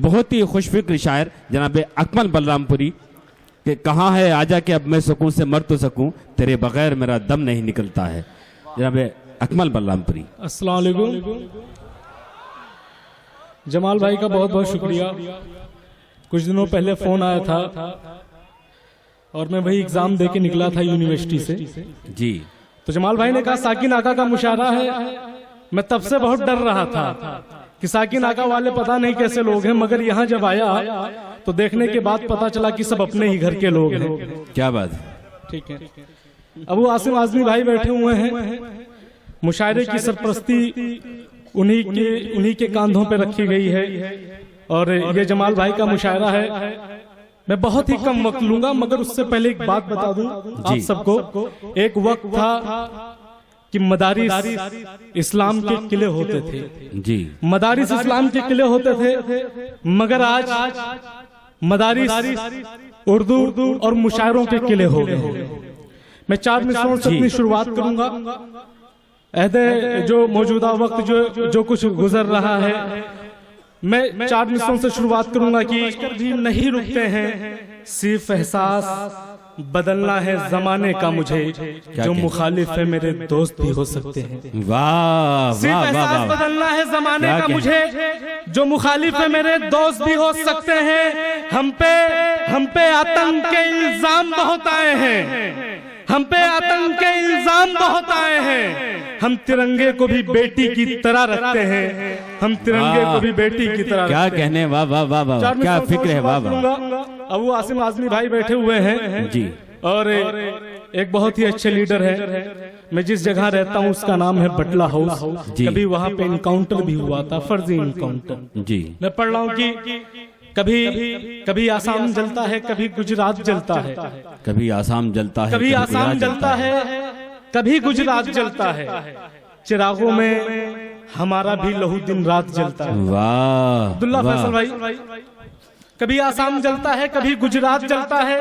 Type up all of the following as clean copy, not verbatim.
बहुत ही खुशफिक्र शायर जनाब अकमल बलरामपुरी कि कहाँ है आजा कि अब मैं सुकून से मर तो सकूं, तेरे बगैर मेरा दम नहीं निकलता है। जनाब अकमल बलरामपुरी। अस्सलाम वालेकुम। जमाल भाई का बहुत बहुत शुक्रिया। कुछ दिनों पहले फोन आया था और मैं वही एग्जाम दे के निकला था यूनिवर्सिटी से जी। तो जमाल भाई ने कहा साकिन आका का मुशायरा है। मैं तब से बहुत डर रहा था कि साकिन आका वाले पता नहीं कैसे लोग हैं, मगर यहाँ जब आया तो देखने के बाद पता चला कि सब अपने ही घर के लोग हैं। क्या बात। ठीक है। अबू आसिम आजमी भाई बैठे हुए हैं। मुशायरे की सरपरस्ती उन्हीं के कांधों पे रखी गई है और ये जमाल भाई का मुशायरा है। मैं बहुत ही कम वक्त लूंगा, मगर उससे पहले एक बात बता दूं आप सबको। एक वक्त था कि मदारिस इस्लाम के किले होते थे जी। मदारिस इस्लाम के किले होते थे, मगर आज मदारिस उर्दू और मुशायरों के किले हो गए। मैं 4 मिसरों से अपनी शुरुआत करूंगा। अहदे जो मौजूदा वक्त जो कुछ गुजर रहा है, मैं 4 मिसरों से शुरुआत करूंगा कि भी नहीं रुकते हैं, सिर्फ एहसास बदलना है जमाने का मुझे, जो मुखालिफ है मेरे दोस्त भी हो सकते हैं। वाह, सिर्फ एहसास बदलना है जमाने का मुझे, जो मुखालिफ है मेरे दोस्त भी हो सकते हैं। हम पे आतंक के इल्जाम बहुत आए हैं, हम पे आतंक के इल्जाम बहुत आए हैं। हम तिरंगे को भी बेटी की तरह रखते हैं, हम तिरंगे को भी बेटी की तरह। क्या कहने। वाह वाह वाह वाह, क्या फिक्र है। वाह वाह। अबू आसिम आजमी भाई बैठे हुए हैं जी और एक बहुत ही अच्छे लीडर है। मैं जिस जगह रहता हूँ उसका नाम है बटला हाउस। कभी वहाँ पे इनकाउंटर भी हुआ था, फर्जी इनकाउंटर जी। मैं पढ़ रहा हूँ कि कभी आसाम जलता है, कभी गुजरात जलता है, कभी आसाम जलता है, कभी आसाम जलता है, कभी गुजरात जलता है। चिरागों में हमारा भी लहू दिन रात जलता है। वाह अब्दुल्ला फैसल भाई। कभी आसाम जलता है, कभी गुजरात जलता है,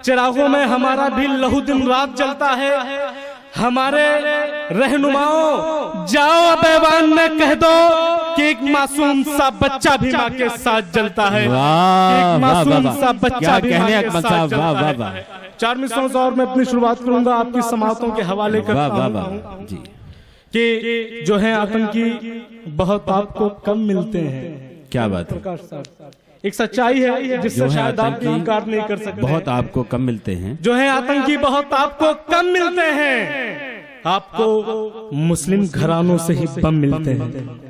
चिरागों में हमारा भी लहू दिन रात जलता है। हमारे रहनुमाओं जाओ अब ऐवान में कह दो कि एक मासूम सा बच्चा भी माँ के साथ जलता है। एक मासूम सा बच्चा भी माँ के साथ जलता है। 4 मिसरों से और मैं अपनी शुरुआत करूंगा, आपकी समातों के हवाले करता हूं जी कि जो है आतंकी बहुत आपको कम मिलते हैं। क्या बात है। एक सच्चाई है जिससे शायद आप इनकार नहीं कर सकते। बहुत आपको कम मिलते हैं। जो है आतंकी बहुत आपको कम मिलते हैं। आपको मुस्लिम घरानों से ही बम मिलते हैं।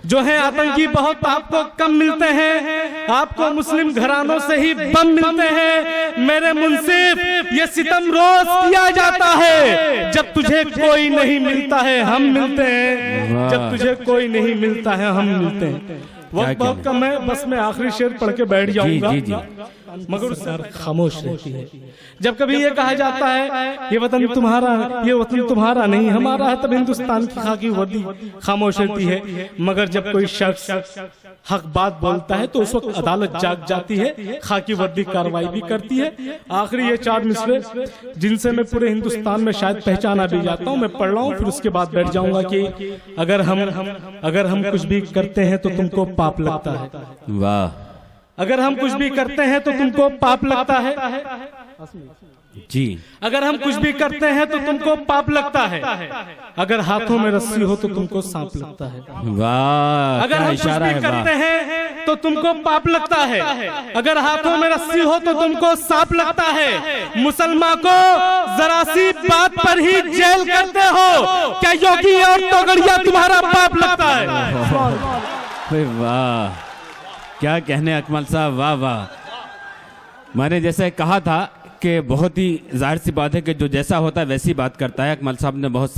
जो है आतंकी बहुत आपको कम मिलते हैं, आपको मुस्लिम घरानों से ही बम मिलते हैं। मेरे मुंसिफ ये सितम रोज किया जाता है, जब तुझे कोई नहीं मिलता है हम मिलते हैं, जब तुझे कोई नहीं मिलता है हम मिलते हैं। वक्त बहुत कम है, बस मैं आखिरी शेर पढ़ के बैठ जाऊंगा, मगर सर खामोश रहती है। जब कभी ये कहा जाता है ये वतन तुम्हारा नहीं हमारा है, तब हिंदुस्तान की खाकी वर्दी खामोश रहती है। मगर जब कोई शख्स हक बात बोलता है तो उस वक्त अदालत जाग जाती है, खाकी वर्दी कार्रवाई भी करती है। आखिरी ये 4 मिसरे जिनसे मैं पूरे हिंदुस्तान में शायद पहचाना भी जाता हूँ, मैं पढ़ रहा हूँ, फिर उसके बाद बैठ जाऊंगा कि अगर हम कुछ भी करते हैं तो तुमको पाप लगता है। वाह। अगर हम कुछ भी करते हैं तो तुमको पाप लगता है जी। अगर हम कुछ भी करते हैं तो तुमको पाप लगता है। अगर हाथों में रस्सी हो तो तुमको सांप लगता है। वाह। अगर हम कुछ भी करते हैं तो तुमको पाप लगता है। अगर हाथों में रस्सी हो तो तुमको सांप लगता है। मुसलमान को जरा सी बात पर ही जेल करते हो, क्या योगी और तोगड़िया तुम्हारा पाप लगता है। वाह, क्या कहने अकमल साहब। वाह वाह। मैंने जैसे कहा था कि बहुत ही जाहिर सी बात है कि जो जैसा होता है वैसी बात करता है। अकमल साहब ने बहुत